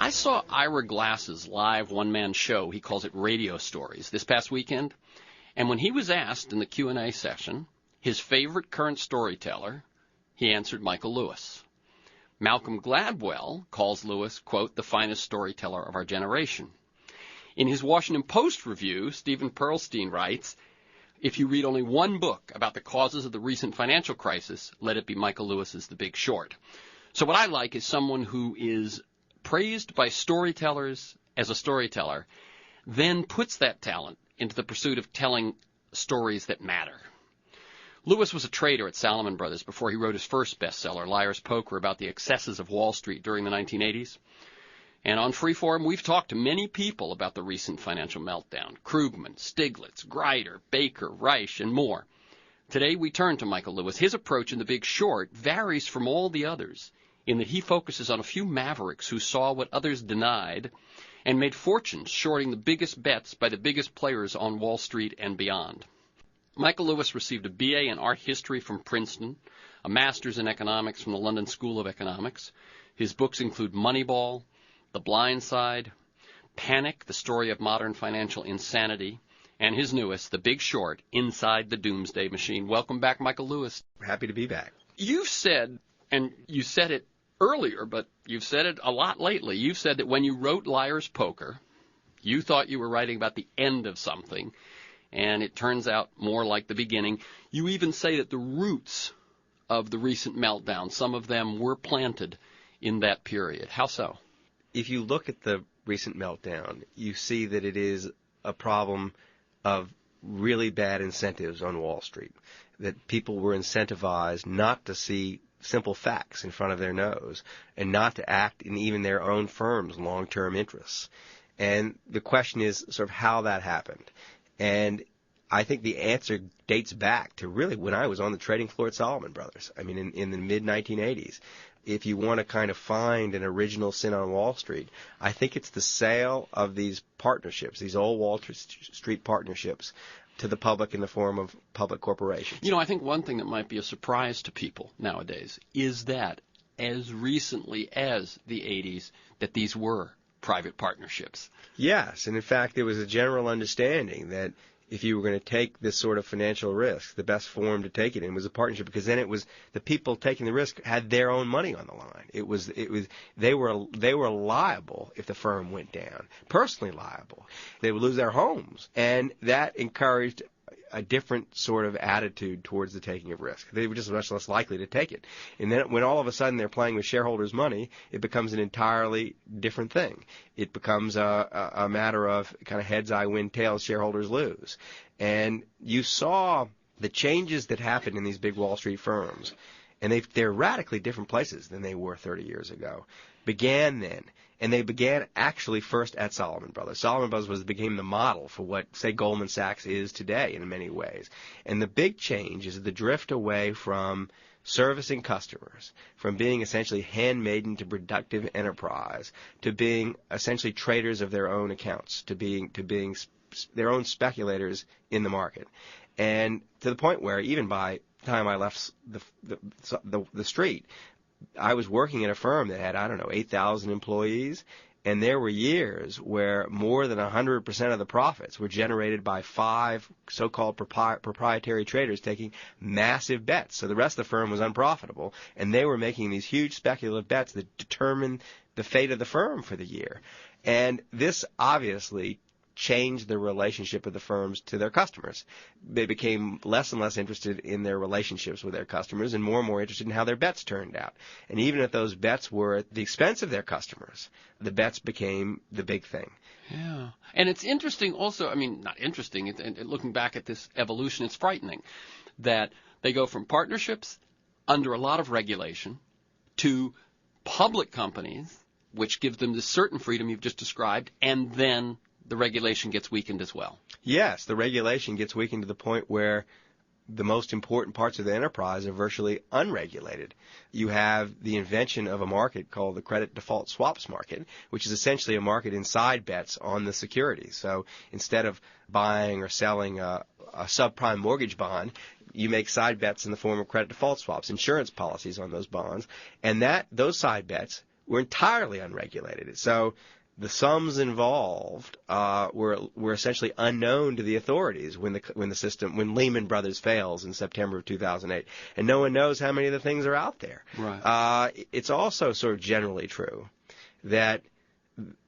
I saw Ira Glass's live one-man show, he calls it Radio Stories, this past weekend. And when he was asked in the Q&A session his favorite current storyteller, he answered Michael Lewis. Malcolm Gladwell calls Lewis, quote, the finest storyteller of our generation. In his Washington Post review, Stephen Pearlstein writes, if you read only one book about the causes of the recent financial crisis, let it be Michael Lewis's The Big Short. So what I like is someone who is praised by storytellers as a storyteller, then puts that talent into the pursuit of telling stories that matter. Lewis was a trader at Salomon Brothers before he wrote his first bestseller, Liar's Poker, about the excesses of Wall Street during the 1980s. And on Freeform, we've talked to many people about the recent financial meltdown: Krugman, Stiglitz, Greider, Baker, Reich, and more. Today, we turn to Michael Lewis. His approach in The Big Short varies from all the others in that he focuses on a few mavericks who saw what others denied and made fortunes shorting the biggest bets by the biggest players on Wall Street and beyond. Michael Lewis received a BA in art history from Princeton, a master's in economics from the London School of Economics. His books include Moneyball, The Blind Side, Panic, The Story of Modern Financial Insanity, and his newest, The Big Short, Inside the Doomsday Machine. Welcome back, Michael Lewis. Happy to be back. You've said, and you said it earlier, but you've said it a lot lately, you've said that when you wrote Liar's Poker, you thought you were writing about the end of something, and it turns out more like the beginning. You even say that the roots of the recent meltdown, some of them were planted in that period. How so? If you look at the recent meltdown, you see that it is a problem of really bad incentives on Wall Street, that people were incentivized not to see simple facts in front of their nose and not to act in even their own firm's long-term interests. And the question is sort of how that happened. And I think the answer dates back to really when I was on the trading floor at Salomon Brothers. I mean, in the mid-1980s. If you want to kind of find an original sin on Wall Street, I think it's the sale of these partnerships, these old Wall Street partnerships, to the public in the form of public corporations. You know, I think one thing that might be a surprise to people nowadays is that as recently as the 80s, that these were private partnerships. Yes, and in fact, there was a general understanding that if you were going to take this sort of financial risk, the best form to take it in was a partnership, because then it was the people taking the risk had their own money on the line. They were liable if the firm went down, personally liable. They would lose their homes, and that encouraged a different sort of attitude towards the taking of risk. They were just much less likely to take it. And then when all of a sudden they're playing with shareholders' money, it becomes an entirely different thing. It becomes a matter of kind of heads I win, tails shareholders lose. And you saw the changes that happened in these big Wall Street firms, and they're radically different places than they were 30 years ago, began then. And they began actually first at Salomon Brothers. Salomon Brothers became the model for what, say, Goldman Sachs is today in many ways. And the big change is the drift away from servicing customers, from being essentially handmaiden to productive enterprise, to being essentially traders of their own accounts, to being their own speculators in the market. And to the point where even by the time I left the street, I was working at a firm that had, 8,000 employees, and there were years where more than 100% of the profits were generated by 5 so-called proprietary traders taking massive bets. So the rest of the firm was unprofitable, and they were making these huge speculative bets that determined the fate of the firm for the year. And this obviously changed the relationship of the firms to their customers. They became less and less interested in their relationships with their customers and more interested in how their bets turned out. And even if those bets were at the expense of their customers, the bets became the big thing. Yeah. And it's interesting also, not interesting, looking back at this evolution, it's frightening that they go from partnerships under a lot of regulation to public companies, which gives them the certain freedom you've just described, and then the regulation gets weakened as well. Yes, the regulation gets weakened to the point where the most important parts of the enterprise are virtually unregulated. You have the invention of a market called the credit default swaps market, which is essentially a market inside bets on the securities. So instead of buying or selling a subprime mortgage bond, you make side bets in the form of credit default swaps, insurance policies on those bonds, and those side bets were entirely unregulated. So the sums involved were essentially unknown to the authorities when Lehman Brothers fails in September of 2008, and no one knows how many of the things are out there. Right. It's also sort of generally true that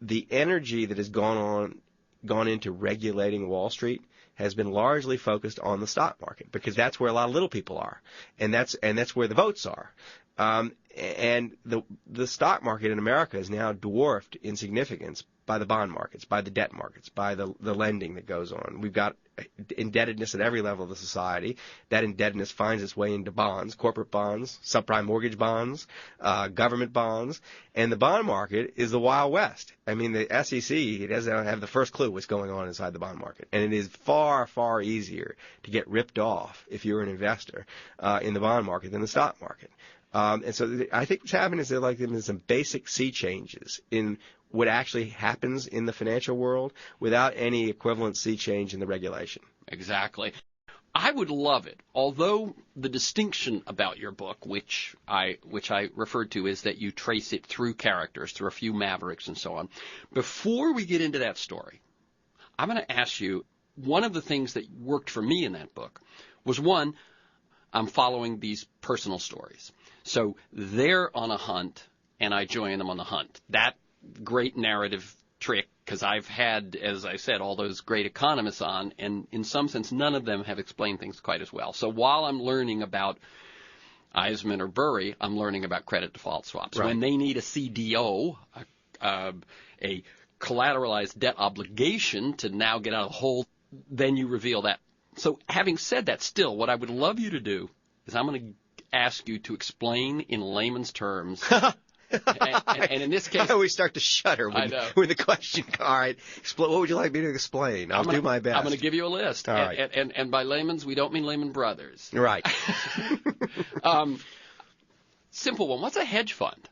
the energy that has gone into regulating Wall Street has been largely focused on the stock market, because that's where a lot of little people are, and that's where the votes are. And the stock market in America is now dwarfed in significance by the bond markets, by the debt markets, by the lending that goes on. We've got indebtedness at every level of the society. That indebtedness finds its way into bonds, corporate bonds, subprime mortgage bonds, government bonds, and the bond market is the Wild West. I mean, the SEC, it doesn't have the first clue what's going on inside the bond market, and it is far, far easier to get ripped off if you're an investor in the bond market than the stock market. And so I think what's happening is there's some basic sea changes in what actually happens in the financial world without any equivalent sea change in the regulation. Exactly. I would love it, although the distinction about your book, which I referred to, is that you trace it through characters, through a few mavericks and so on. Before we get into that story, I'm going to ask you, one of the things that worked for me in that book was, one, I'm following these personal stories. So they're on a hunt, and I join them on the hunt. That great narrative trick, because I've had, as I said, all those great economists on, and in some sense, none of them have explained things quite as well. So while I'm learning about Eisman or Burry, I'm learning about credit default swaps. Right. When they need a CDO, a collateralized debt obligation to now get out of the hole, then you reveal that. So having said that, still, what I would love you to do is I'm going to ask you to explain in layman's terms. and in this case, I always start to shudder when the question. All right, what would you like me to explain? I'll do my best. I'm going to give you a list. All right. And by layman's, we don't mean Lehman Brothers. Right. Simple one. What's a hedge fund?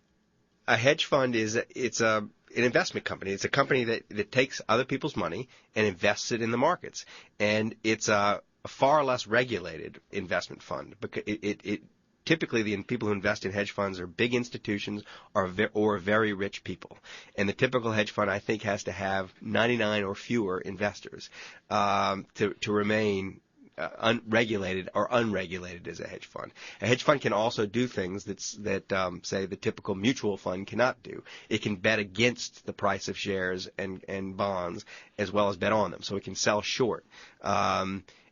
A hedge fund is an investment company. It's a company that takes other people's money and invests it in the markets, and it's a far less regulated investment fund because it typically, the people who invest in hedge funds are big institutions or very rich people. And the typical hedge fund, I think, has to have 99 or fewer investors to remain regulated or unregulated as a hedge fund. A hedge fund can also do things that say the typical mutual fund cannot do. It can bet against the price of shares and bonds as well as bet on them. So it can sell short.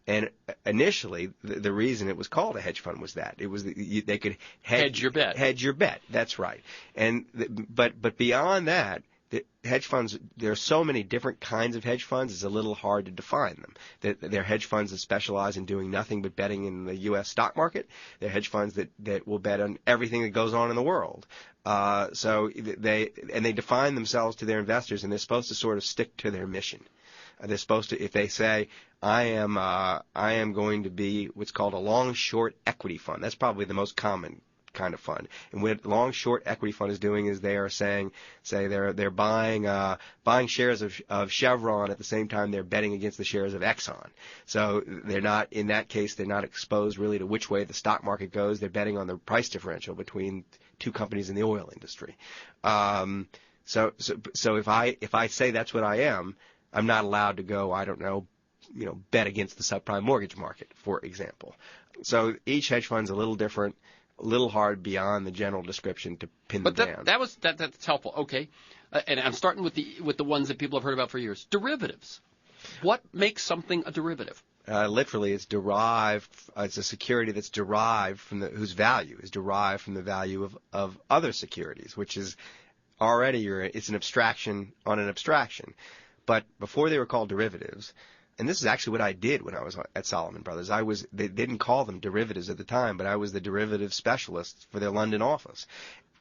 And initially, the reason it was called a hedge fund was that it was they could hedge your bet. Hedge your bet. That's right. And but beyond that, the hedge funds, there are so many different kinds of hedge funds. It's a little hard to define them. They're hedge funds that specialize in doing nothing but betting in the U.S. stock market. They're hedge funds that will bet on everything that goes on in the world. So they define themselves to their investors, and they're supposed to sort of stick to their mission. They're supposed to, if they say, I am going to be what's called a long-short equity fund. That's probably the most common kind of fund. And what long-short equity fund is doing is they are saying they're buying shares of Chevron at the same time they're betting against the shares of Exxon. So they're not, in that case, they're not exposed really to which way the stock market goes. They're betting on the price differential between two companies in the oil industry. So if I say that's what I am, I'm not allowed to go, I don't know, bet against the subprime mortgage market, for example. So each hedge fund's a little different, a little hard beyond the general description to pin them down. That's helpful. Okay, and I'm starting with the ones that people have heard about for years. Derivatives. What makes something a derivative? Literally, it's derived. It's a security that's derived from whose value is derived from the value of other securities, which is already it's an abstraction on an abstraction. But before they were called derivatives, and this is actually what I did when I was at Salomon Brothers. They didn't call them derivatives at the time, but I was the derivative specialist for their London office.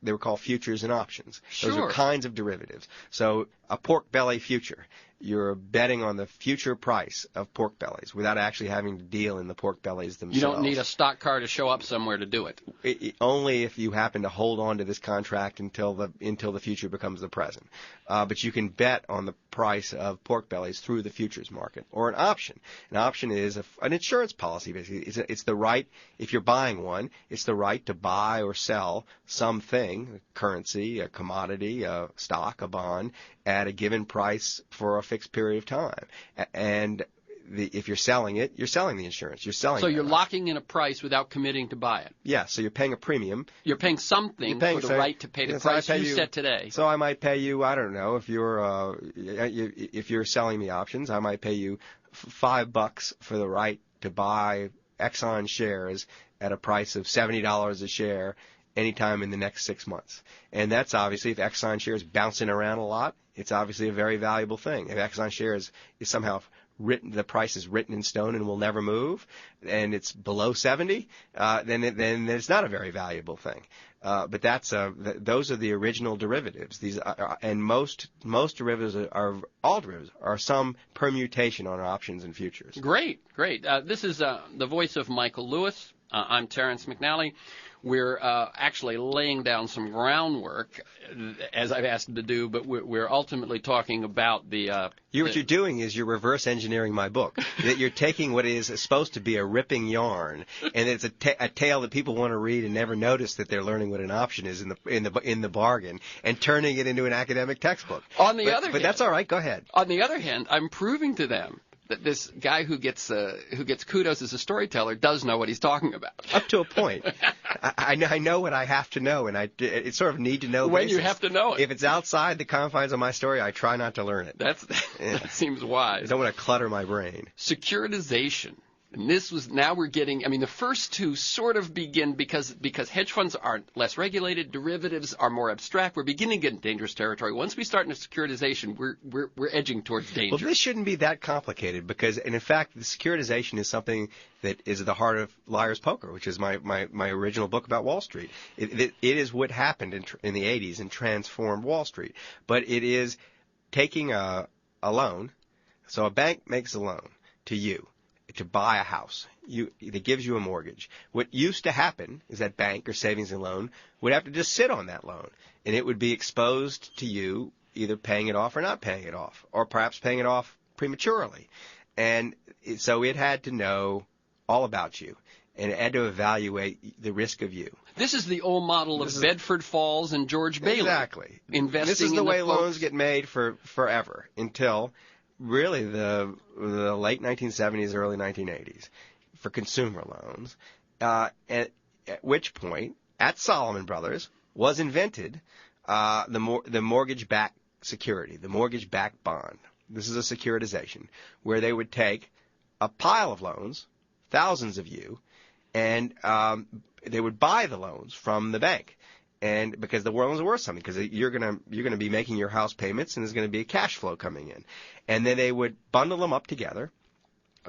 They were called futures and options. Sure. Those are kinds of derivatives. So a pork belly future. you're betting on the future price of pork bellies without actually having to deal in the pork bellies themselves. You don't need a stock car to show up somewhere to do it. Only if you happen to hold on to this contract until the future becomes the present. But you can bet on the price of pork bellies through the futures market, or an option. An option is an insurance policy, basically. It's the right, if you're buying one, it's the right to buy or sell something, a currency, a commodity, a stock, a bond, at a given price for a fixed period of time. And if you're selling it, you're selling the insurance. You're selling. So you're locking in a price without committing to buy it. Yeah. So you're paying a premium. You're paying something for the right to pay the price you set today. So I might pay you, I don't know, if you're selling the options, I might pay you $5 for the right to buy Exxon shares at a price of $70 a share anytime in the next 6 months. And that's obviously, if Exxon shares bouncing around a lot, it's obviously a very valuable thing. If Exxon shares is somehow the price is written in stone and will never move, and it's below 70, then it's not a very valuable thing. But those are the original derivatives. These and most derivatives all derivatives are some permutation on options and futures. Great. This is the voice of Michael Lewis. I'm Terrence McNally. We're actually laying down some groundwork, as I've asked him to do, but we're ultimately talking about what you're doing is you're reverse engineering my book. That you're taking what is supposed to be a ripping yarn, and it's a tale that people want to read and never notice that they're learning what an option is in the bargain, and turning it into an academic textbook. But that's all right. Go ahead. On the other hand, I'm proving to them that this guy who gets kudos as a storyteller does know what he's talking about. Up to a point. I know what I have to know, and it's sort of need to know when basis. You have to know it. If it's outside the confines of my story, I try not to learn it. That seems wise. I don't want to clutter my brain. Securitization. And now we're getting, the first two sort of begin because hedge funds are less regulated, derivatives are more abstract. We're beginning to get in dangerous territory. Once we start into securitization, we're edging towards danger. Well, this shouldn't be that complicated because, and in fact, the securitization is something that is at the heart of Liar's Poker, which is my original book about Wall Street. It is what happened in the 80s and transformed Wall Street. But it is taking a loan. So a bank makes a loan to you to buy a house. It gives you a mortgage. What used to happen is that bank or savings and loan would have to just sit on that loan, and it would be exposed to you either paying it off or not paying it off, or perhaps paying it off prematurely. And so it had to know all about you, and it had to evaluate the risk of you. This is the old model of Bedford Falls and George Bailey. Exactly. Investing this is the way folks. Loans get made forever until really the late 1970s, early 1980s for consumer loans, at which point, at Salomon Brothers, was invented the mortgage-backed security, the mortgage-backed bond. This is a securitization where they would take a pile of loans, thousands of you, and they would buy the loans from the bank. And because the loans are worth something, because you're gonna be making your house payments, and there's going to be a cash flow coming in, and then they would bundle them up together,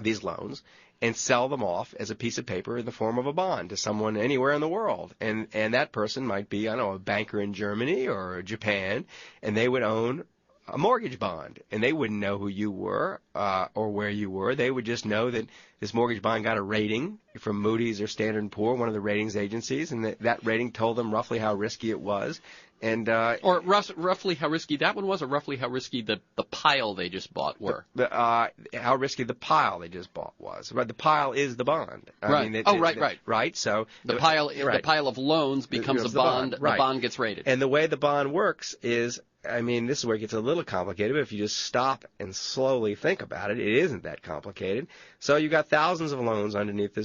these loans, and sell them off as a piece of paper in the form of a bond to someone anywhere in the world, and that person might be, I don't know, a banker in Germany or Japan, and they would own a mortgage bond, and they wouldn't know who you were or where you were. They would just know that this mortgage bond got a rating from Moody's or Standard & Poor's, one of the ratings agencies, and that rating told them roughly how risky it was. And or roughly how risky that one was, or roughly how risky the pile they just bought were. How risky the pile they just bought was. Right, the pile is the bond. Right. Right. Right. So the pile of loans becomes a bond. The bond gets rated. And the way the bond works is, this is where it gets a little complicated, but if you just stop and slowly think about it, it isn't that complicated. So you got thousands of loans underneath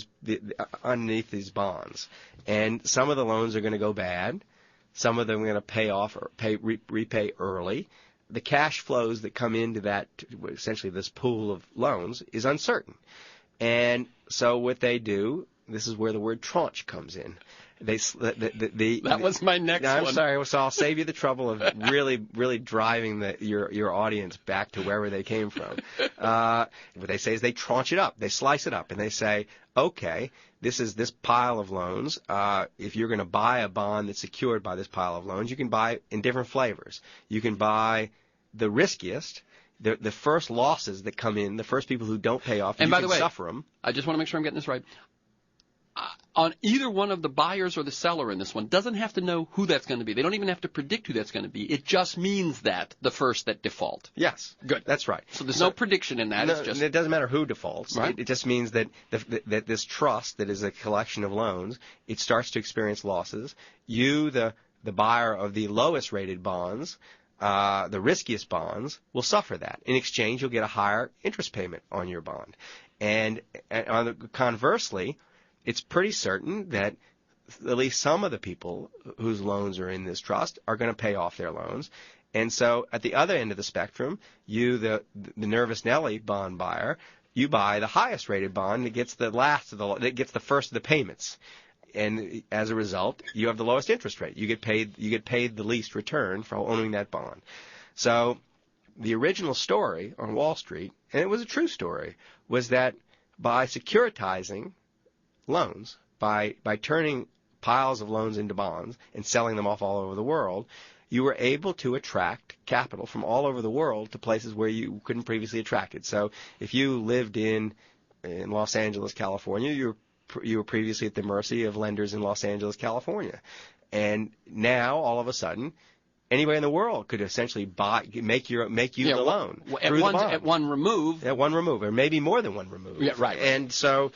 underneath these bonds, and some of the loans are going to go bad. Some of them are going to pay off or repay early. The cash flows that come into that, essentially this pool of loans, is uncertain. And so what they do, this is where the word tranche comes in. That was my next one. I'm sorry, so I'll save you the trouble of really driving your audience back to wherever they came from. What they say is they tranche it up, they slice it up, and they say, okay, this is this pile of loans. If you're going to buy a bond that's secured by this pile of loans, you can buy in different flavors. You can buy the riskiest, the first losses that come in, the first people who don't pay off, and you by can the way, suffer them. I just want to make sure I'm getting this right. On either one of the buyers or the seller in this one doesn't have to know who that's going to be. They don't even have to predict who that's going to be. It just means that the first that default. Yes. Good. That's right. So there's no prediction in that. No, it's just... it doesn't matter who defaults. Right. It just means that that this trust that is a collection of loans, it starts to experience losses. You, the buyer of the lowest rated bonds, the riskiest bonds, will suffer that. In exchange, you'll get a higher interest payment on your bond. And conversely, it's pretty certain that at least some of the people whose loans are in this trust are going to pay off their loans. And so at the other end of the spectrum, you, the nervous Nelly bond buyer, you buy the highest rated bond that gets the first of the payments. And as a result, you have the lowest interest rate. You get paid the least return for owning that bond. So the original story on Wall Street, and it was a true story, was that by securitizing loans, by turning piles of loans into bonds and selling them off all over the world, you were able to attract capital from all over the world to places where you couldn't previously attract it. So if you lived in Los Angeles, California, you were previously at the mercy of lenders in Los Angeles, California. And now, all of a sudden, anybody in the world could essentially make you the loan at one remove. At one remove, or maybe more than one remove. Yeah, right. And so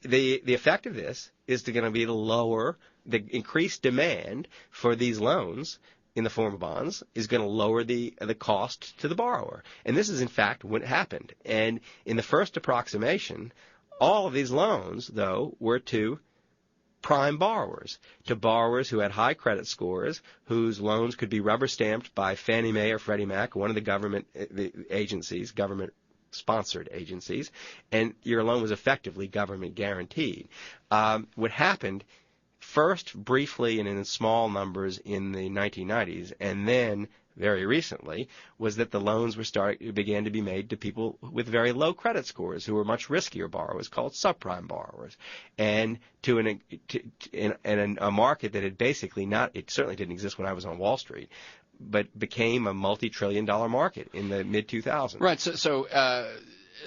the effect of this is going to be to lower the increased demand for these loans in the form of bonds is going to lower the cost to the borrower. And this is, in fact, what happened. And in the first approximation, all of these loans, though, were to prime borrowers, to borrowers who had high credit scores, whose loans could be rubber stamped by Fannie Mae or Freddie Mac, one of the government agencies, government-sponsored agencies, and your loan was effectively government guaranteed. What happened first briefly and in small numbers in the 1990s, and then very recently, was that the loans began to be made to people with very low credit scores who were much riskier borrowers, called subprime borrowers, and in a market that had basically it certainly didn't exist when I was on Wall Street, but became a multi-trillion-dollar market in the mid-2000s. Right. So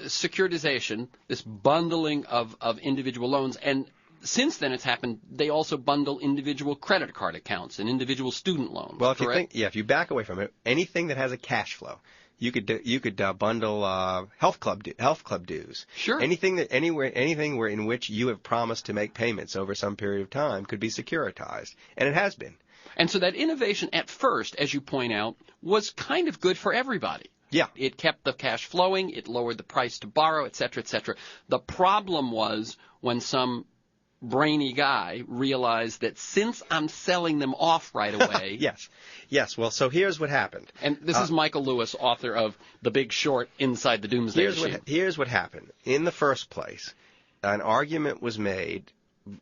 securitization, this bundling of individual loans, and since then it's happened, they also bundle individual credit card accounts and individual student loans. Well, if you back away from it, anything that has a cash flow, you could bundle health club dues. Sure. Anything in which you have promised to make payments over some period of time could be securitized, and it has been. And so that innovation at first, as you point out, was kind of good for everybody. Yeah. It kept the cash flowing, it lowered the price to borrow, et cetera, et cetera. The problem was when some brainy guy realized that since I'm selling them off right away. Yes. Well, so here's what happened. And this is Michael Lewis, author of The Big Short, Inside the Doomsday Machine. Here's what happened. In the first place, an argument was made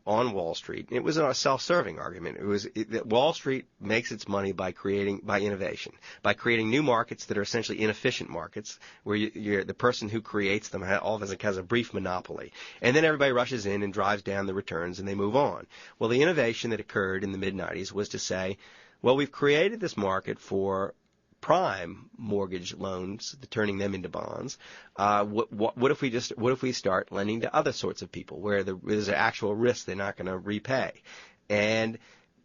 on Wall Street. It was a self-serving argument. It was that Wall Street makes its money by innovation, by creating new markets that are essentially inefficient markets, where the person who creates them has a brief monopoly, and then everybody rushes in and drives down the returns, and they move on. Well, the innovation that occurred in the mid-'90s was to say, well, we've created this market for prime mortgage loans, turning them into bonds. What if we start lending to other sorts of people where there's an actual risk they're not going to repay, and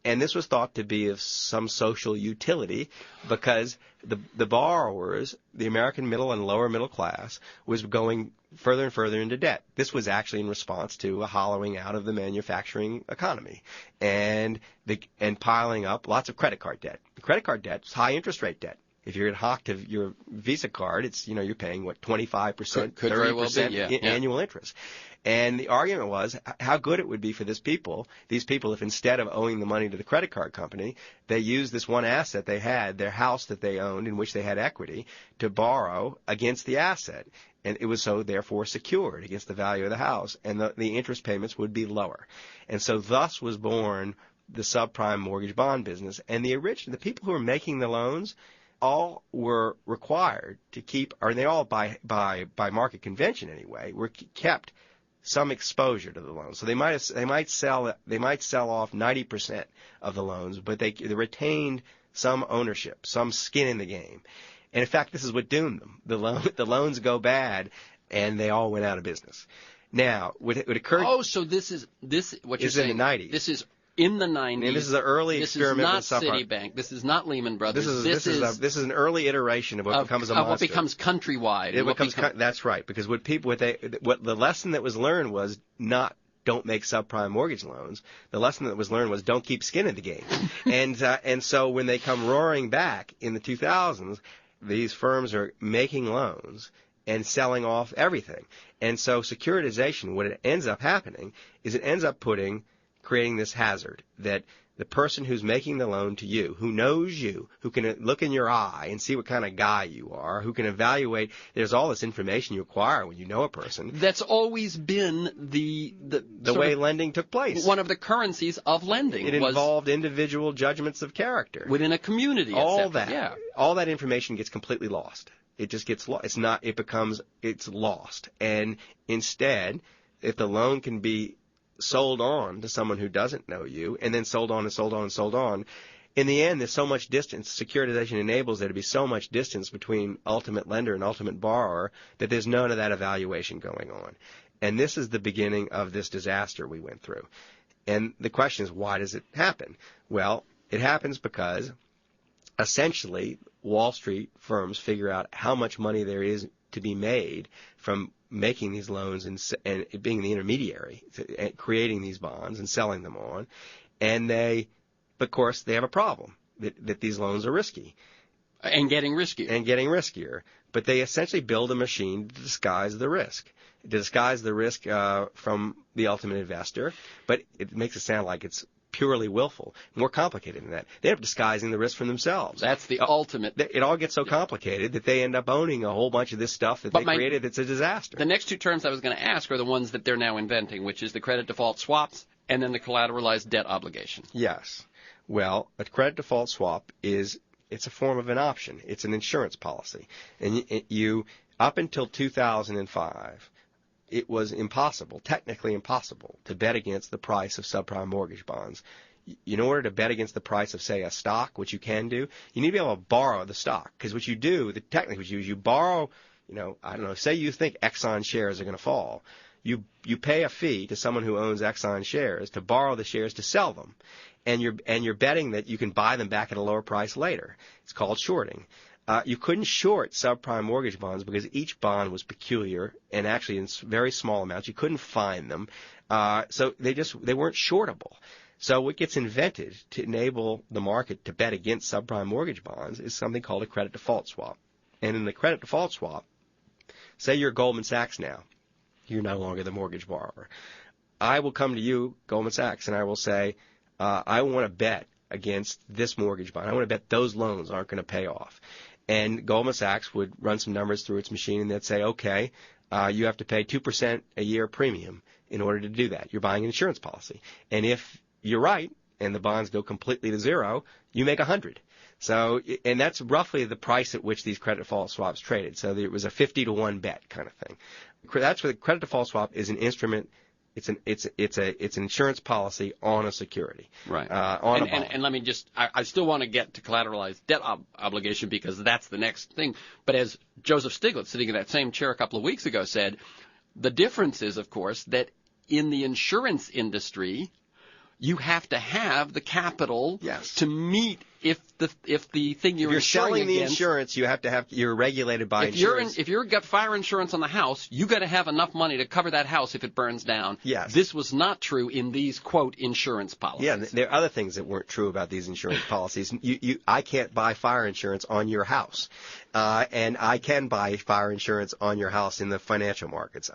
this was thought to be of some social utility because the borrowers, the American middle and lower middle class, was going further and further into debt. This was actually in response to a hollowing out of the manufacturing economy and piling up lots of credit card debt. The credit card debt is high interest rate debt. If you're hooked to your Visa card, it's you're paying 25%, 30% annual interest. And the argument was how good it would be for these people, if instead of owing the money to the credit card company, they used this one asset they had, their house that they owned in which they had equity, to borrow against the asset. And it was so therefore secured against the value of the house, and the interest payments would be lower. And so thus was born the subprime mortgage bond business. And the people who were making the loans all were required to keep, or they all by market convention anyway, were kept some exposure to the loans. So they might sell off 90% of the loans, but they retained some ownership, some skin in the game. And in fact, this is what doomed them. The loans go bad, and they all went out of business. Now, what occurred... Oh, so this what you're saying... in the 90s. This is in the 90s. And this is an early experiment with subprime. This is not Citibank. This is not Lehman Brothers. This is an early iteration of what becomes a monster. What becomes countrywide. That's right, because what the lesson that was learned was don't make subprime mortgage loans. The lesson that was learned was don't keep skin in the game. And so when they come roaring back in the 2000s, these firms are making loans and selling off everything. And so securitization, what it ends up happening is it ends up creating this hazard that the person who's making the loan to you, who knows you, who can look in your eye and see what kind of guy you are, who can evaluate, there's all this information you acquire when you know a person. That's always been the way lending took place. One of the currencies of lending. It involved individual judgments of character. Within a community. All that information gets completely lost. It just gets lost. It's lost. And instead, if the loan can be sold on to someone who doesn't know you, and then sold on and sold on and sold on, in the end, there's so much distance. Securitization enables there to be so much distance between ultimate lender and ultimate borrower that there's none of that evaluation going on. And this is the beginning of this disaster we went through. And the question is, why does it happen? Well, it happens because essentially Wall Street firms figure out how much money there is to be made from making these loans and being the intermediary, creating these bonds and selling them on. And of course, they have a problem that these loans are risky. And getting riskier. But they essentially build a machine to disguise the risk. From the ultimate investor, but it makes it sound like it's purely willful. More complicated than that. They end up disguising the risk from themselves. That's the ultimate. It all gets so complicated that they end up owning a whole bunch of this stuff that they created that's a disaster. The next two terms I was going to ask are the ones that they're now inventing, which is the credit default swaps and then the collateralized debt obligation. Yes. Well, a credit default swap it's a form of an option. It's an insurance policy. And you up until 2005, it was technically impossible, to bet against the price of subprime mortgage bonds. In order to bet against the price of, say, a stock, which you can do, you need to be able to borrow the stock. Because what you do, technically what you do is you borrow, say you think Exxon shares are going to fall. You pay a fee to someone who owns Exxon shares to borrow the shares to sell them. And you're betting that you can buy them back at a lower price later. It's called shorting. You couldn't short subprime mortgage bonds because each bond was peculiar and actually in very small amounts. You couldn't find them. So they weren't shortable. So what gets invented to enable the market to bet against subprime mortgage bonds is something called a credit default swap. And in the credit default swap, say you're Goldman Sachs now. You're no longer the mortgage borrower. I will come to you, Goldman Sachs, and I will say, I want to bet against this mortgage bond. I want to bet those loans aren't going to pay off. And Goldman Sachs would run some numbers through its machine, and they'd say, okay, you have to pay 2% a year premium in order to do that. You're buying an insurance policy. And if you're right and the bonds go completely to zero, you make 100. So, and that's roughly the price at which these credit default swaps traded. So it was a 50-to-1 bet kind of thing. That's what the credit default swap is, an instrument. It's an insurance policy on a security. Right. On a bond. And let me I still want to get to collateralized debt obligation because that's the next thing. But as Joseph Stiglitz, sitting in that same chair a couple of weeks ago, said, the difference is, of course, that in the insurance industry, you have to have the capital to meet if the thing you're insuring selling the against, insurance, you're regulated by insurance. If you've got fire insurance on the house, you got to have enough money to cover that house if it burns down. Yes. This was not true in these quote insurance policies. Yeah, there are other things that weren't true about these insurance policies. I can't buy fire insurance on your house, and I can buy fire insurance on your house in the financial markets.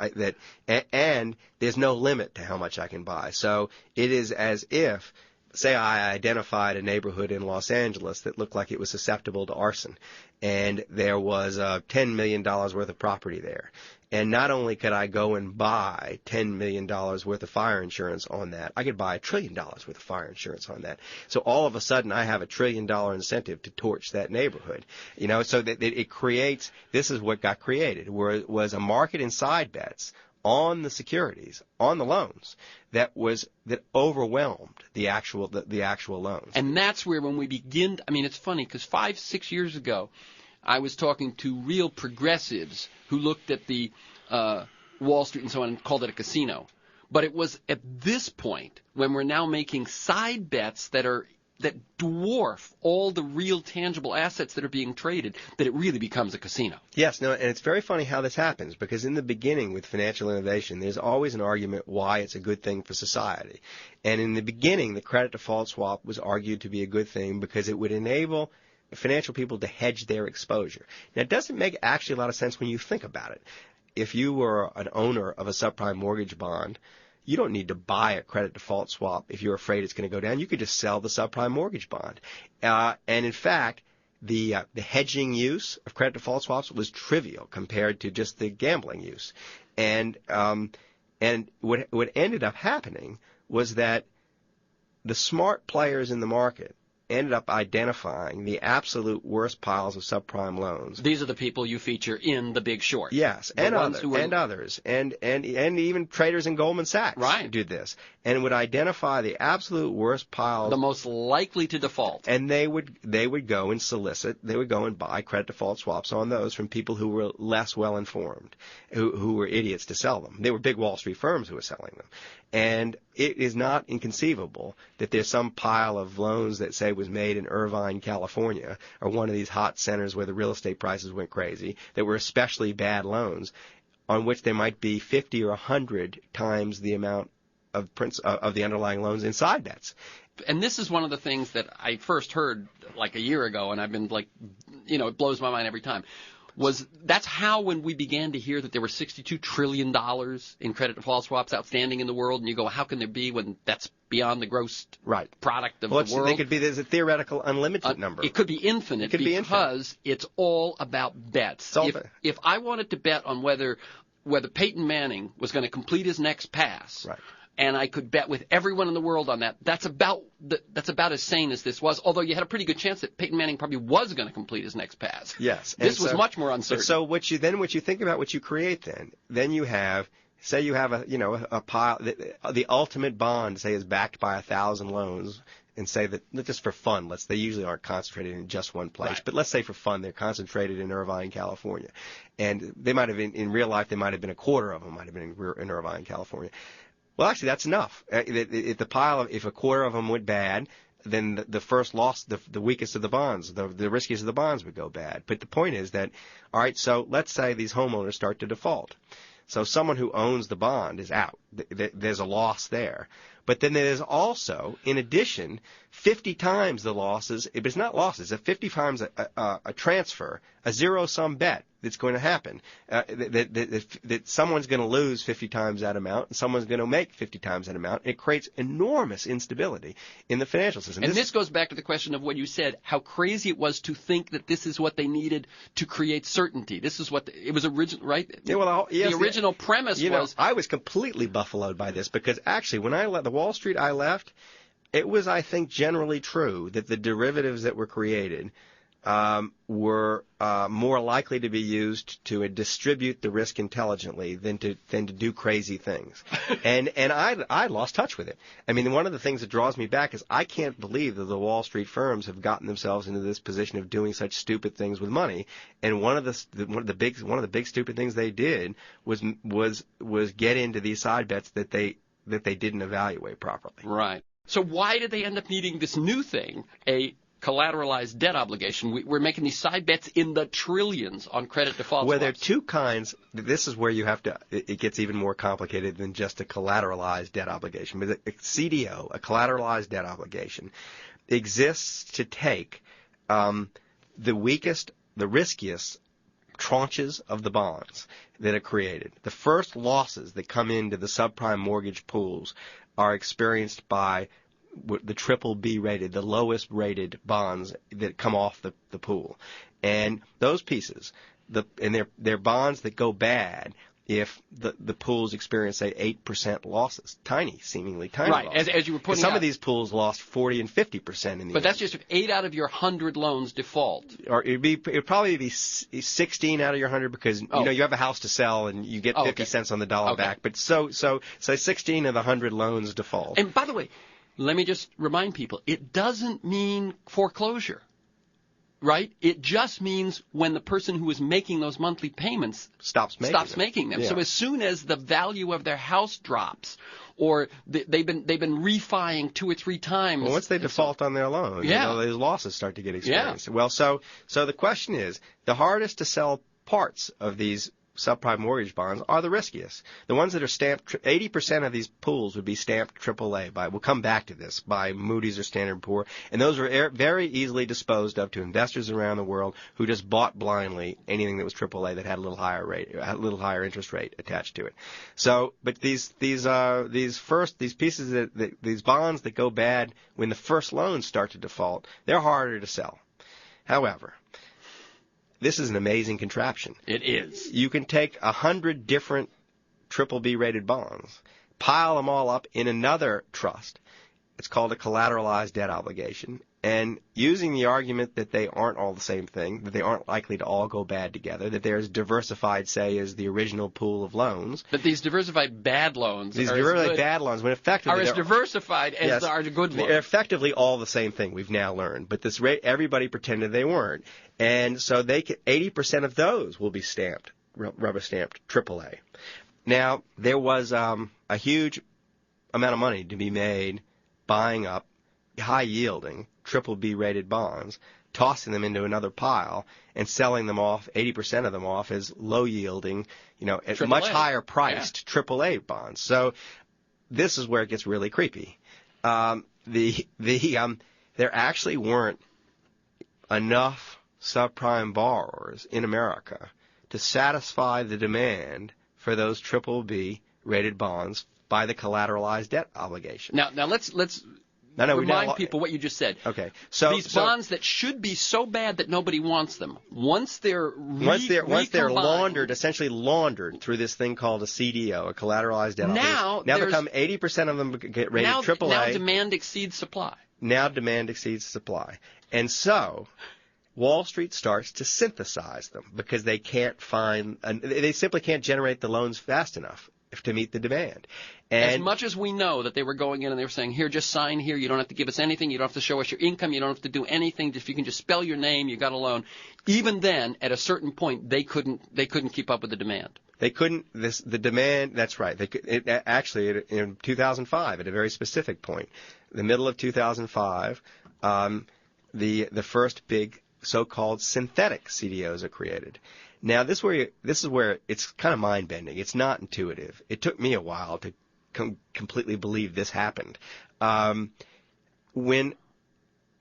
And there's no limit to how much I can buy. So it is as if, say I identified a neighborhood in Los Angeles that looked like it was susceptible to arson, and there was $10 million worth of property there. And not only could I go and buy $10 million worth of fire insurance on that, I could buy $1 trillion worth of fire insurance on that. So all of a sudden I have $1 trillion incentive to torch that neighborhood. So that it creates, this is what got created, where it was a market in side bets on the securities, on the loans, that overwhelmed the actual loans. And that's where when we begin, it's funny because 5-6 years ago, I was talking to real progressives who looked at the Wall Street and so on and called it a casino. But it was at this point when we're now making side bets that dwarf all the real tangible assets that are being traded that it really becomes a casino. Yes, no, and it's very funny how this happens, because in the beginning with financial innovation, there's always an argument why it's a good thing for society. And in the beginning, the credit default swap was argued to be a good thing because it would enable financial people to hedge their exposure. Now, it doesn't make actually a lot of sense when you think about it. If you were an owner of a subprime mortgage bond, you don't need to buy a credit default swap if you're afraid it's going to go down. You could just sell the subprime mortgage bond. And in fact, the hedging use of credit default swaps was trivial compared to just the gambling use. And what ended up happening was that the smart players in the market ended up identifying the absolute worst piles of subprime loans. These are the people you feature in The Big Short. Yes, and others, and even traders in Goldman Sachs did this, and would identify the absolute worst piles, the most likely to default. And they would go and solicit, they would go and buy credit default swaps on those from people who were less well informed, who were idiots to sell them. They were big Wall Street firms who were selling them. And it is not inconceivable that there's some pile of loans that say was made in Irvine, California, or one of these hot centers where the real estate prices went crazy, that were especially bad loans, on which there might be 50 or 100 times the amount of the underlying loans in side bets. And this is one of the things that I first heard like a year ago, and I've been like, it blows my mind every time. That's how, when we began to hear that there were $62 trillion in credit default swaps outstanding in the world, and you go, how can there be when that's beyond the gross product of the world? There's a theoretical unlimited number. It could be infinite because it's all about bets. If I wanted to bet on whether Peyton Manning was going to complete his next pass, and I could bet with everyone in the world on that, that's about as sane as this was, although you had a pretty good chance that Peyton Manning probably was going to complete his next pass. Yes. This was much more uncertain. So what you think about what you create then you have, say you have a pile, the ultimate bond, say, is backed by 1,000 loans, and say that, just for fun, they usually aren't concentrated in just one place, but let's say for fun they're concentrated in Irvine, California. And they might have been, in real life, they might have been a quarter of them might have been in Irvine, California. Well, actually, that's enough. If a quarter of them went bad, then the first loss, the weakest of the bonds, the riskiest of the bonds would go bad. But the point is that, all right, so let's say these homeowners start to default. So someone who owns the bond is out. There's a loss there. But then there's also, in addition, 50 times the losses. If it's not losses, it's 50 times a transfer, a zero-sum bet that's going to happen. That someone's going to lose 50 times that amount, and someone's going to make 50 times that amount. It creates enormous instability in the financial system. And this goes back to the question of what you said, how crazy it was to think that this is what they needed to create certainty. This is what it was original, right? Yeah, well, yes, the original premise was. I was completely buffaloed by this, because actually, when I left the Wall Street, I left. It was, I think, generally true that the derivatives that were created were more likely to be used to distribute the risk intelligently than to do crazy things. And I lost touch with it. I mean, one of the things that draws me back is I can't believe that the Wall Street firms have gotten themselves into this position of doing such stupid things with money. And one of the big stupid things they did was get into these side bets that they didn't evaluate properly. Right. So why did they end up needing this new thing, a collateralized debt obligation? We're making these side bets in the trillions on credit default swaps. Well, there are two kinds. This is where you have to. It gets even more complicated than just a collateralized debt obligation. But a CDO, a collateralized debt obligation, exists to take the weakest, the riskiest tranches of the bonds that are created. The first losses that come into the subprime mortgage pools are experienced by the triple B rated, the lowest rated bonds that come off the pool. And those pieces, they're bonds that go bad if the pools experience, say, 8% losses. Seemingly tiny losses. As you were pointing out. Some of these pools lost 40 and 50% in the end. But that's just if 8 out of your 100 loans default. Or it'd probably be 16 out of your 100 because, you have a house to sell and you get 50 cents on the dollar back. But so 16 of the 100 loans default. And by the way, let me just remind people, it doesn't mean foreclosure. right? It just means when the person who is making those monthly payments stops making them. Yeah. So as soon as the value of their house drops, or they've been refining 2 or 3 times. Well, once they default on their loan, those losses start to get experienced. Yeah. Well, so the question is, the hardest to sell parts of these subprime mortgage bonds are the riskiest. The ones that are stamped, 80% of these pools would be stamped AAA we'll come back to this, by Moody's or Standard & Poor's, and those are very easily disposed of to investors around the world who just bought blindly anything that was AAA that had a little higher interest rate attached to it. So, but these pieces these bonds that go bad when the first loans start to default, they're harder to sell. However, this is an amazing contraption. It is. You can take 100 different BBB rated bonds, pile them all up in another trust. It's called a collateralized debt obligation. And using the argument that they aren't all the same thing, that they aren't likely to all go bad together, that they're as diversified, say, as the original pool of loans. But these diversified bad loans when effectively are as diversified as are the good loans. They're effectively all the same thing, we've now learned. But this rate, everybody pretended they weren't. And so 80% of those will be rubber stamped AAA. Now, there was a huge amount of money to be made buying up high-yielding BBB rated bonds, tossing them into another pile, and selling them off, 80% of them off, as low-yielding, at much higher priced AAA bonds. So this is where it gets really creepy. There actually weren't enough subprime borrowers in America to satisfy the demand for those BBB rated bonds by the collateralized debt obligation. Now let's remind people what you just said. Okay. These bonds that should be so bad that nobody wants them, once they're essentially laundered through this thing called a CDO, a collateralized debt obligation. Now become 80% of them get rated AAA. Now demand exceeds supply. And so Wall Street starts to synthesize them because they simply can't generate the loans fast enough to meet the demand. And as much as we know that they were going in and they were saying, here, just sign here, you don't have to give us anything, you don't have to show us your income, you don't have to do anything, if you can just spell your name, you got a loan. Even then, at a certain point, they couldn't keep up with the demand. They couldn't. The demand. That's right. Actually, in 2005, at a very specific point, the middle of 2005, the first big so-called synthetic CDOs are created. Now, this is where it's kind of mind-bending. It's not intuitive. It took me a while to completely believe this happened. When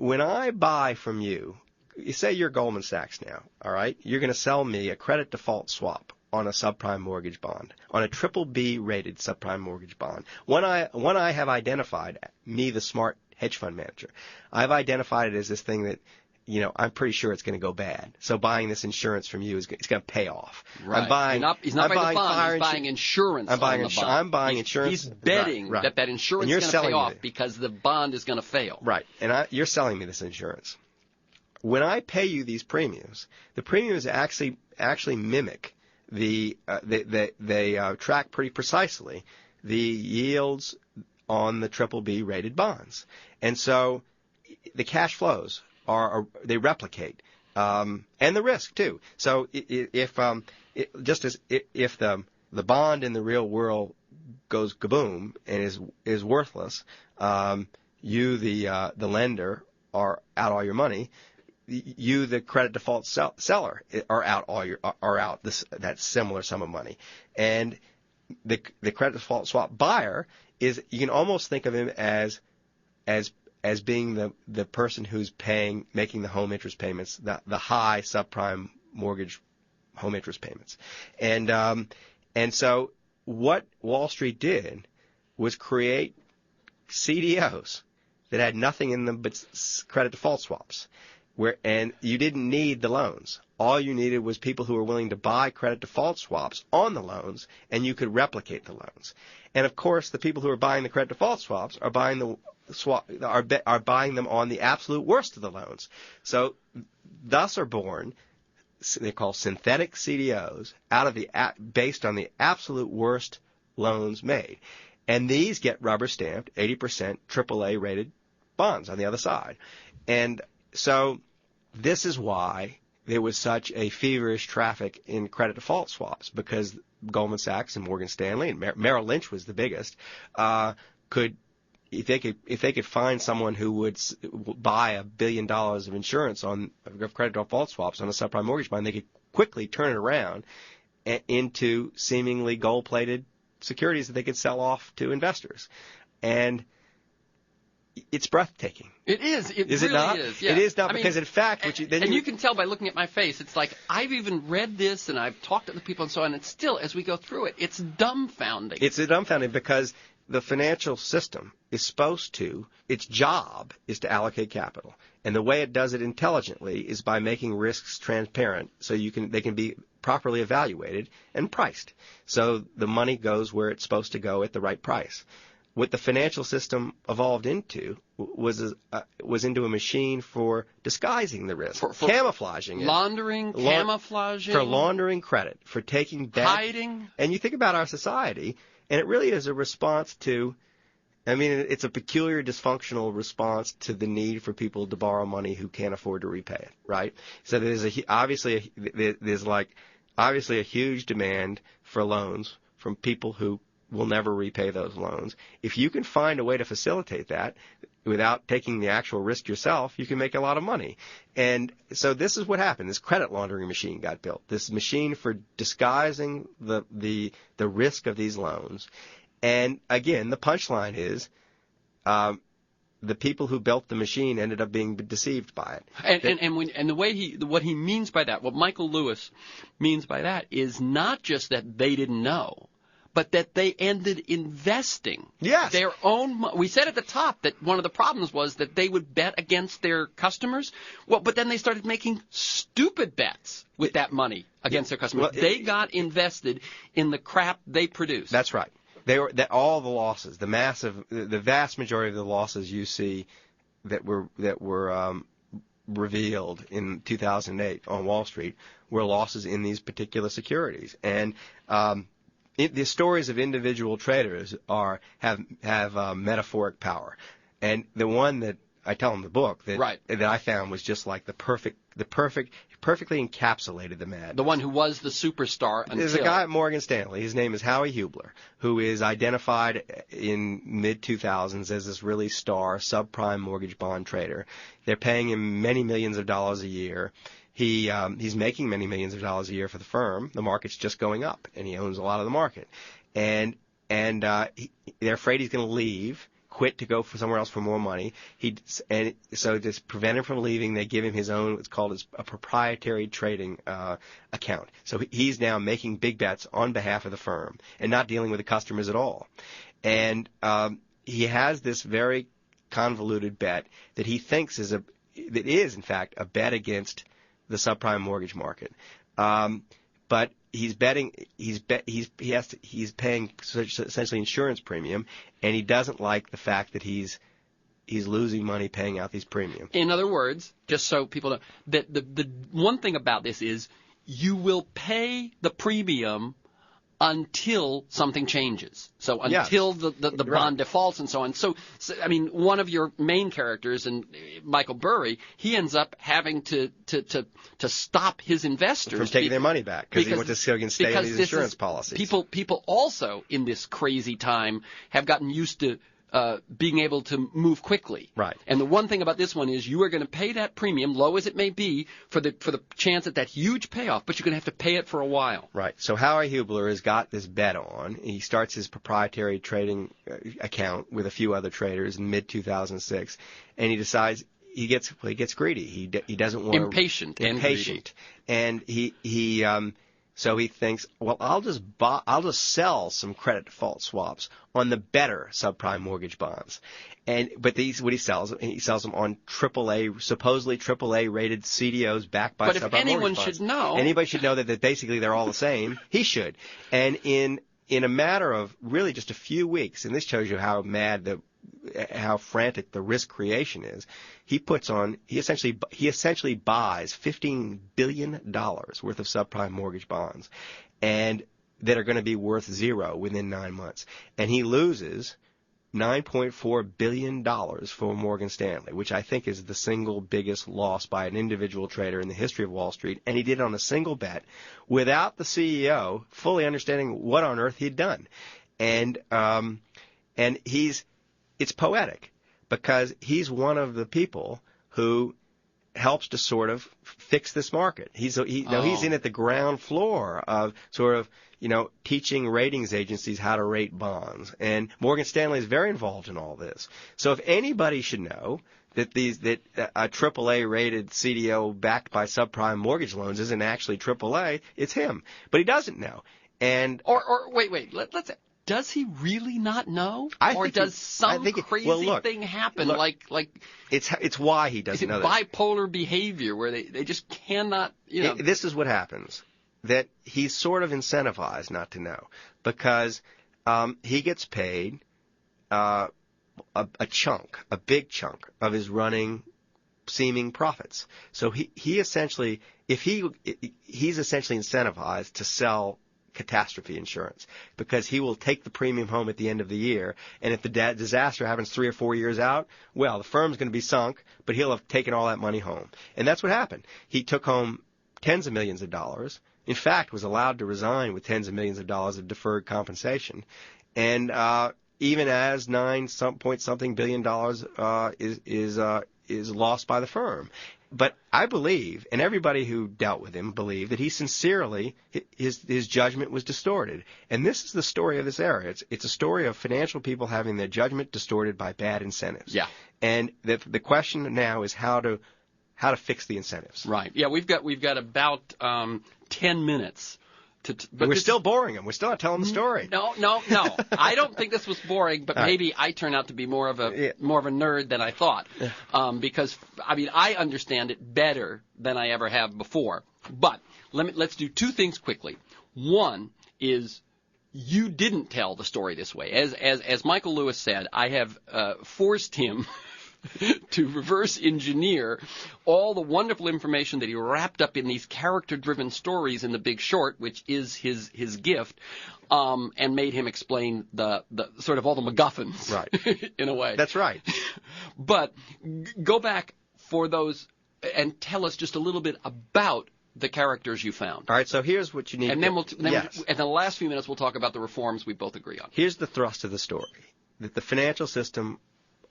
I buy from you, you say you're Goldman Sachs now, all right? You're going to sell me a credit default swap on a subprime mortgage bond, on a BBB rated subprime mortgage bond. When I have identified, me, the smart hedge fund manager, I've identified it as this thing that, I'm pretty sure it's going to go bad. So buying this insurance from you it's going to pay off. Right. He's not buying the bond. He's buying insurance. I'm buying insurance. He's betting that insurance is going to pay off because the bond is going to fail. Right. And you're selling me this insurance. When I pay you these premiums, the premiums actually mimic they track pretty precisely the yields on the BBB rated bonds, and so the cash flows they replicate, and the risk too. So if the bond in the real world goes kaboom and is worthless, you the lender are out all your money. You, the credit default seller, are out that similar sum of money, and the credit default swap buyer you can almost think of him as being the person who's making the home interest payments, the high subprime mortgage home interest payments, and so what Wall Street did was create CDOs that had nothing in them but credit default swaps. And you didn't need the loans. All you needed was people who were willing to buy credit default swaps on the loans, and you could replicate the loans. And of course, the people who are buying the credit default swaps are buying are buying them on the absolute worst of the loans. So, thus are born, they're called synthetic CDOs, based on the absolute worst loans made, and these get rubber stamped 80% AAA rated bonds on the other side, and so this is why there was such a feverish traffic in credit default swaps, because Goldman Sachs and Morgan Stanley and Merrill Lynch was the biggest, if they could find someone who would buy $1 billion of insurance of credit default swaps on a subprime mortgage bond, they could quickly turn it around into seemingly gold-plated securities that they could sell off to investors. And it's breathtaking. It is. It is really it not? is. Yeah. It is not, I because mean, in fact, you can tell by looking at my face. It's like I've even read this and I've talked to the people and so on. And still, as we go through it, it's dumbfounding. It's dumbfounding because the financial system is supposed to. Its job is to allocate capital, and the way it does it intelligently is by making risks transparent, so they can be properly evaluated and priced. So the money goes where it's supposed to go at the right price. What the financial system evolved into was into a machine for disguising the risk, for camouflaging it. Camouflaging. For laundering credit, for taking back. Hiding. And you think about our society, and it really is a response to, it's a peculiar dysfunctional response to the need for people to borrow money who can't afford to repay it, right? So there's obviously a huge demand for loans from people who will never repay those loans. If you can find a way to facilitate that without taking the actual risk yourself, you can make a lot of money. And so this is what happened. This credit laundering machine got built. This machine for disguising the risk of these loans. And again, the punchline is the people who built the machine ended up being deceived by it. And the way what he means by that, what Michael Lewis means by that, is not just that they didn't know, but that they ended investing their own money. We said at the top that one of the problems was that they would bet against their customers. Well, but then they started making stupid bets with that money against their customers. They got invested in the crap they produced. That's right. All the losses, the vast majority of the losses you see that were revealed in 2008 on Wall Street were losses in these particular securities. And the stories of individual traders have metaphoric power, and the one that I tell in the book that I found was just like perfectly encapsulated the madness. The one who was the superstar until. There's a guy at Morgan Stanley. His name is Howie Hubler, who is identified in mid-2000s as this really star subprime mortgage bond trader. They're paying him many millions of dollars a year. He's making many millions of dollars a year for the firm. The market's just going up, and he owns a lot of the market. And they're afraid he's going to leave, quit to go for somewhere else for more money. So to prevent him from leaving, they give him his own, it's called a proprietary trading account. So he's now making big bets on behalf of the firm and not dealing with the customers at all. And he has this very convoluted bet that he thinks is in fact a bet against the subprime mortgage market, but he's paying essentially insurance premium, and he doesn't like the fact that he's losing money paying out these premiums. In other words, just so people know, that the one thing about this is you will pay the premium until something changes. So until the bond defaults and so on. So, one of your main characters, and Michael Burry, he ends up having to stop his investors from taking their money back because he wants to stay on these insurance policies. People also in this crazy time have gotten used to being able to move quickly. Right. And the one thing about this one is you are going to pay that premium, low as it may be, for the chance at that huge payoff, but you're going to have to pay it for a while. Right. So Howie Hubler has got this bet on. He starts his proprietary trading account with a few other traders in mid-2006, and he decides he gets greedy. He doesn't want impatient, and so he thinks, well, I'll just sell some credit default swaps on the better subprime mortgage bonds. But he sells them on supposedly AAA rated CDOs backed by subprime mortgage bonds. But if anyone should know, anybody should know that basically they're all the same. He should. And in a matter of really just a few weeks, and this shows you how frantic the risk creation is. He essentially buys $15 billion worth of subprime mortgage bonds, and that are going to be worth zero within 9 months. And he loses $9.4 billion for Morgan Stanley, which I think is the single biggest loss by an individual trader in the history of Wall Street. And he did it on a single bet without the CEO fully understanding what on earth he'd done. And it's poetic because he's one of the people who helps to sort of fix this market. He's in at the ground floor of sort of, teaching ratings agencies how to rate bonds. And Morgan Stanley is very involved in all this. So if anybody should know that a AAA rated CDO backed by subprime mortgage loans isn't actually AAA, it's him. But he doesn't know. And wait. Let's. Does he really not know? Or does some crazy thing happen? Like it's why he doesn't know this. Bipolar behavior where they just cannot, This is what happens. That he's sort of incentivized not to know because he gets paid a big chunk of his running seeming profits. So he's essentially incentivized to sell catastrophe insurance because he will take the premium home at the end of the year, and if the disaster happens 3 or 4 years out, well, the firm's going to be sunk, but he'll have taken all that money home. And that's what happened. He took home tens of millions of dollars, in fact was allowed to resign with tens of millions of dollars of deferred compensation, and even as $9-something billion is lost by the firm. But I believe, and everybody who dealt with him believed, that he sincerely, his judgment was distorted. And this is the story of this era. It's a story of financial people having their judgment distorted by bad incentives. Yeah. And the question now is how to fix the incentives. Right. Yeah, we've got about 10 minutes. But we're still boring him. We're still not telling the story. No. I don't think this was boring, but maybe I turn out to be more of a nerd than I thought, because I understand it better than I ever have before. But let's do two things quickly. One is you didn't tell the story this way. As Michael Lewis said, I have forced him to reverse engineer all the wonderful information that he wrapped up in these character-driven stories in The Big Short, which is his gift, and made him explain the sort of all the MacGuffins, right? In a way. That's right. But go back for those and tell us just a little bit about the characters you found. All right, so here's what you need. And then in the last few minutes, we'll talk about the reforms we both agree on. Here's the thrust of the story: that the financial system,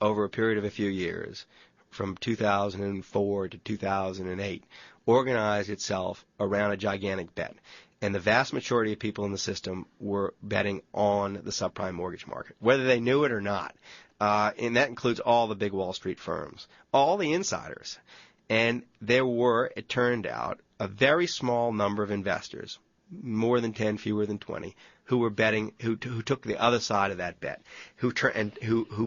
over a period of a few years, from 2004 to 2008, organized itself around a gigantic bet. And the vast majority of people in the system were betting on the subprime mortgage market, whether they knew it or not. And that includes all the big Wall Street firms, all the insiders. And there were, it turned out, a very small number of investors, more than 10, fewer than 20, who were betting, who took the other side of that bet, who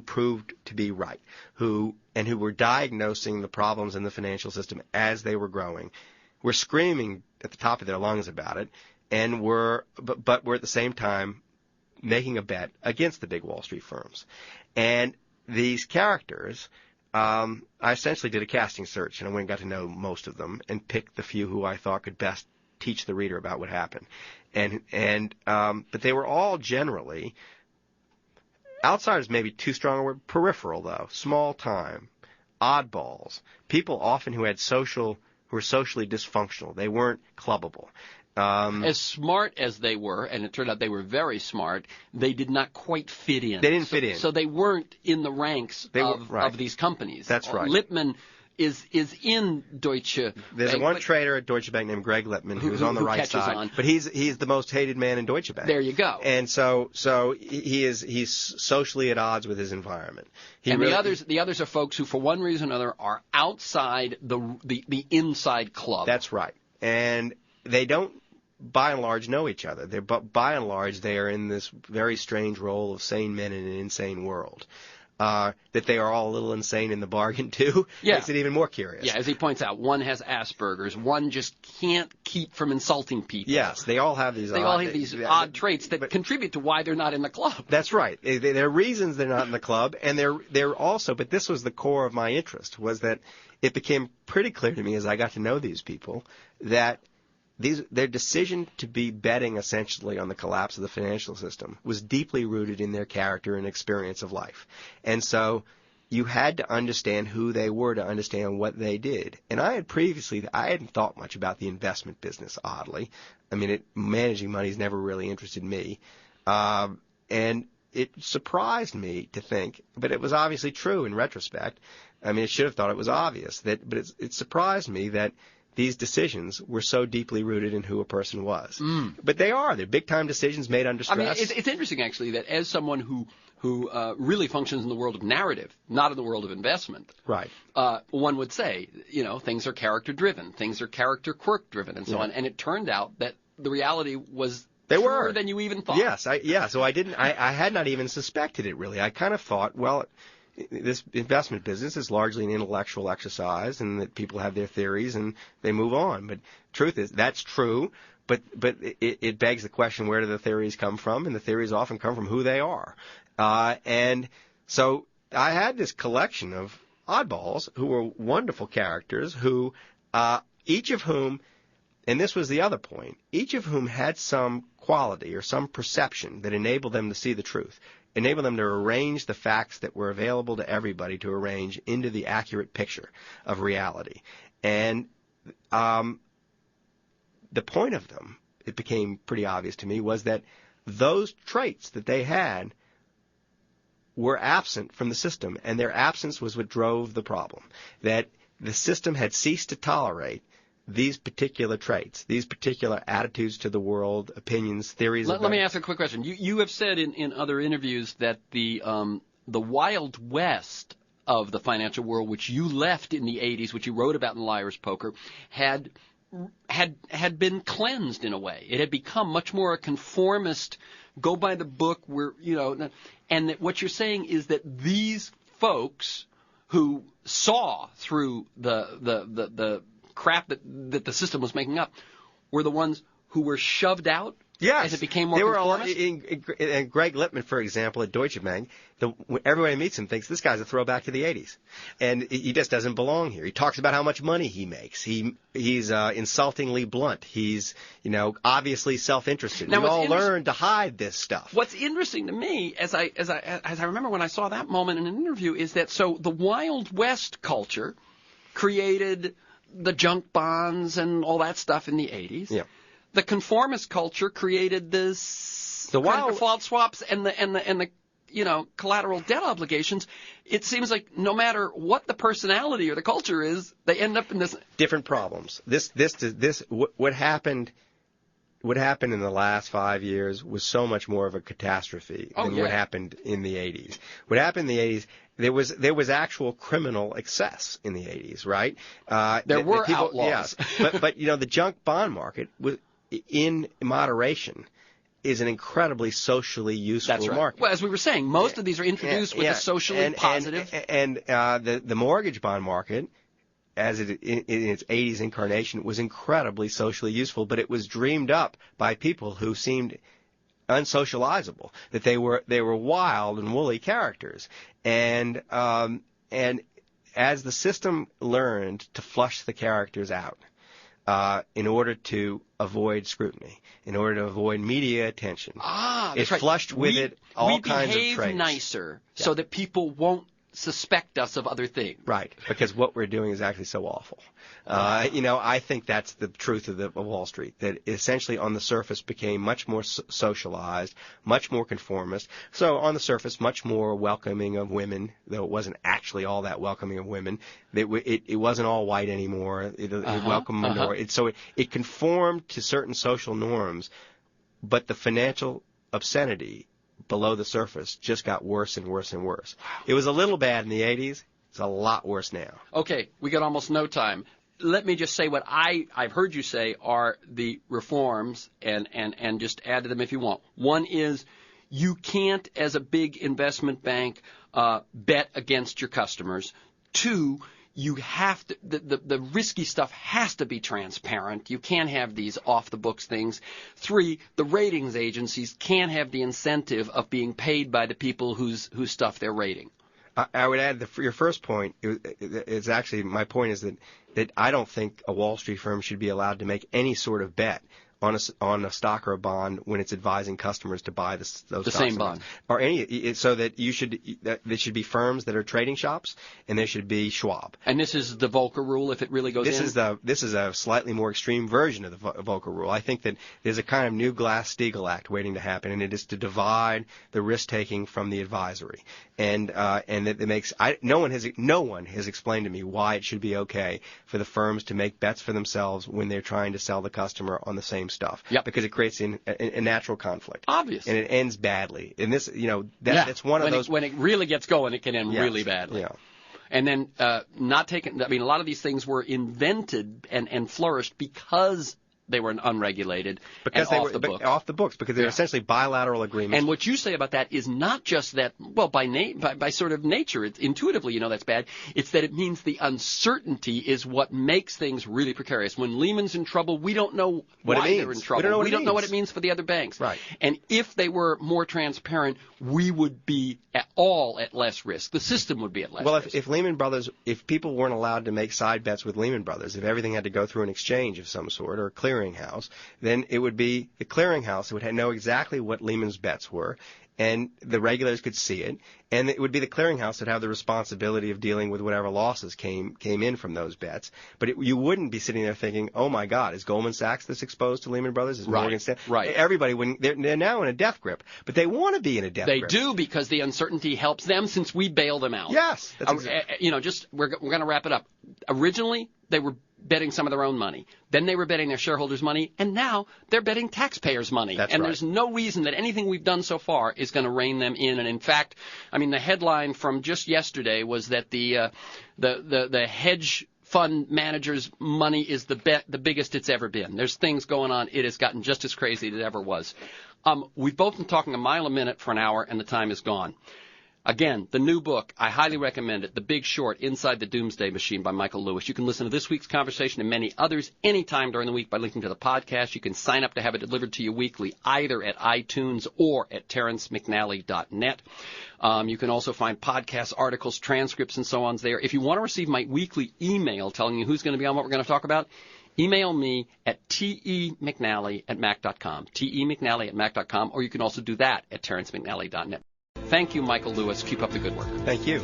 proved to be right, who were diagnosing the problems in the financial system as they were growing, were screaming at the top of their lungs about it, and were at the same time making a bet against the big Wall Street firms. And these characters, I essentially did a casting search, and I went and got to know most of them, and picked the few who I thought could best teach the reader about what happened. But they were all generally, outsiders maybe too strong a word, peripheral though, small time, oddballs, people often who were socially dysfunctional. They weren't clubbable. As smart as they were, and it turned out they were very smart, they did not quite fit in. They didn't fit in. So they weren't in the ranks of these companies. That's right. Lippmann is in Deutsche There's Bank. one trader at Deutsche Bank named Greg Lippmann who's on the right side. On. But he's the most hated man in Deutsche Bank. There you go. And so he's socially at odds with his environment. The others are folks who, for one reason or another, are outside the inside club. That's right. And they don't, by and large, know each other. But by and large, they are in this very strange role of sane men in an insane world. That they are all a little insane in the bargain, too, makes it even more curious. Yeah, as he points out, one has Asperger's. One just can't keep from insulting people. Yes, they all have these odd traits that contribute to why they're not in the club. That's right. There are reasons they're not in the club, and they're also, but this was the core of my interest, was that it became pretty clear to me as I got to know these people that their decision to be betting essentially on the collapse of the financial system was deeply rooted in their character and experience of life. And so you had to understand who they were to understand what they did. And I hadn't thought much about the investment business, oddly. I mean, managing money has never really interested me. And it surprised me to think, but it was obviously true in retrospect. I mean, it should have thought it was obvious, but it surprised me that these decisions were so deeply rooted in who a person was. But they're big-time decisions made under stress. I mean, it's interesting, actually, that as someone who really functions in the world of narrative, not in the world of investment, right? One would say, things are character-driven, things are character quirk-driven, and so on. And it turned out that the reality was truer than you even thought. Yes, so I had not even suspected it, really. I kind of thought, well, this investment business is largely an intellectual exercise, and that people have their theories and they move on. But truth is, that's true. But it begs the question, where do the theories come from? And the theories often come from who they are. And so I had this collection of oddballs who were wonderful characters who, each of whom, and this was the other point, each of whom had some quality or some perception that enabled them to see the truth, enabled them to arrange the facts that were available to everybody to arrange into the accurate picture of reality. And the point of them, it became pretty obvious to me, was that those traits that they had were absent from the system, and their absence was what drove the problem. That the system had ceased to tolerate these particular traits, these particular attitudes to the world, opinions, theories. Let me ask a quick question. You have said in other interviews that the Wild West of the financial world, which you left in the 80s, which you wrote about in Liar's Poker, had been cleansed in a way. It had become much more a conformist, go by the book, and that what you're saying is that these folks who saw through the crap that the system was making up were the ones who were shoved out. Yes, as it became more conformist? And Greg Lippmann, for example, at Deutsche Bank, everybody who meets him thinks this guy's a throwback to the 80s. And he just doesn't belong here. He talks about how much money he makes. He's insultingly blunt. He's, obviously self-interested. We all learn to hide this stuff. What's interesting to me, as I remember when I saw that moment in an interview, is that so the Wild West culture created the junk bonds and all that stuff in the 80s. Yeah. The conformist culture created the default swaps and the collateral debt obligations. It seems like no matter what the personality or the culture is, they end up in this different problems. What happened in the last 5 years was so much more of a catastrophe than what happened in the 80s. What happened in the 80s, there was actual criminal excess in the 80s, right? There were outlaws. Yeah. but the junk bond market was, in moderation, is an incredibly socially useful That's right. market. Well, as we were saying, most of these are introduced with a socially positive. And the mortgage bond market, as in its 80s incarnation, was incredibly socially useful, but it was dreamed up by people who seemed unsocializable, that they were wild and woolly characters. And as the system learned to flush the characters out, in order to avoid scrutiny, in order to avoid media attention, it flushed with it all kinds of traits. We behave nicer so that people won't suspect us of other things. Right, because what we're doing is actually so awful. I think that's the truth of Wall Street, that essentially on the surface became much more socialized, much more conformist. So on the surface, much more welcoming of women, though it wasn't actually all that welcoming of women. It wasn't all white anymore. It welcomed minorities. So it conformed to certain social norms, but the financial obscenity below the surface just got worse and worse and worse. It was a little bad in the 80s. It's a lot worse now. Okay, we got almost no time. Let me just say what I've heard you say are the reforms, and just add to them if you want. One is you can't, as a big investment bank, bet against your customers. Two, you have to, the risky stuff has to be transparent. You can't have these off-the-books things. Three, the ratings agencies can't have the incentive of being paid by the people whose stuff they're rating. I would add your first point. It's actually my point is that I don't think a Wall Street firm should be allowed to make any sort of bet on a stock or a bond when it's advising customers to buy those the same bond or any, so that there should be firms that are trading shops and there should be Schwab. And this is the Volcker rule if it really goes in? This is a slightly more extreme version of the Volcker rule. I think that there's a kind of new Glass-Steagall Act waiting to happen, and it is to divide the risk taking from the advisory. And it makes no one has explained to me why it should be okay for the firms to make bets for themselves when they're trying to sell the customer on the same stuff. Yep. Because it creates a natural conflict. Obvious. And it ends badly. And this, that's one of those. When it really gets going, it can end really badly. Yeah. And then a lot of these things were invented and flourished because they were unregulated because and they were off the books because they're essentially bilateral agreements. And what you say about that is not just that, well, by sort of nature, it's intuitively, that's bad. It's that it means the uncertainty is what makes things really precarious. When Lehman's in trouble, we don't know why they're in trouble. We don't know what it means for the other banks. Right. And if they were more transparent, we would be at less risk. The system would be at less risk. Well, if Lehman Brothers, if people weren't allowed to make side bets with Lehman Brothers, if everything had to go through an exchange of some sort or a clearinghouse, then it would be the clearinghouse would know exactly what Lehman's bets were, and the regulators could see it, and it would be the clearinghouse that have the responsibility of dealing with whatever losses came in from those bets. But you wouldn't be sitting there thinking, oh my God, is Goldman Sachs this exposed to Lehman Brothers? Is Morgan Stanley? Right. Everybody wouldn't. They're now in a death grip, but they want to be in a death grip. They do because the uncertainty helps them since we bail them out. Yes. That's exactly. We're going to wrap it up. Originally, they were betting some of their own money. Then they were betting their shareholders' money, and now they're betting taxpayers' money. That's and right. There's no reason that anything we've done so far is going to rein them in. And in fact, the headline from just yesterday was that the hedge fund managers' money is the biggest it's ever been. There's things going on. It has gotten just as crazy as it ever was. We've both been talking a mile a minute for an hour, and the time is gone. Again, the new book, I highly recommend it, The Big Short, Inside the Doomsday Machine by Michael Lewis. You can listen to this week's conversation and many others anytime during the week by linking to the podcast. You can sign up to have it delivered to you weekly either at iTunes or at TerrenceMcNally.net. You can also find podcasts, articles, transcripts, and so on there. If you want to receive my weekly email telling you who's going to be on what we're going to talk about, email me at temcnally@mac.com, temcnally@mac.com, or you can also do that at TerrenceMcNally.net. Thank you, Michael Lewis. Keep up the good work. Thank you.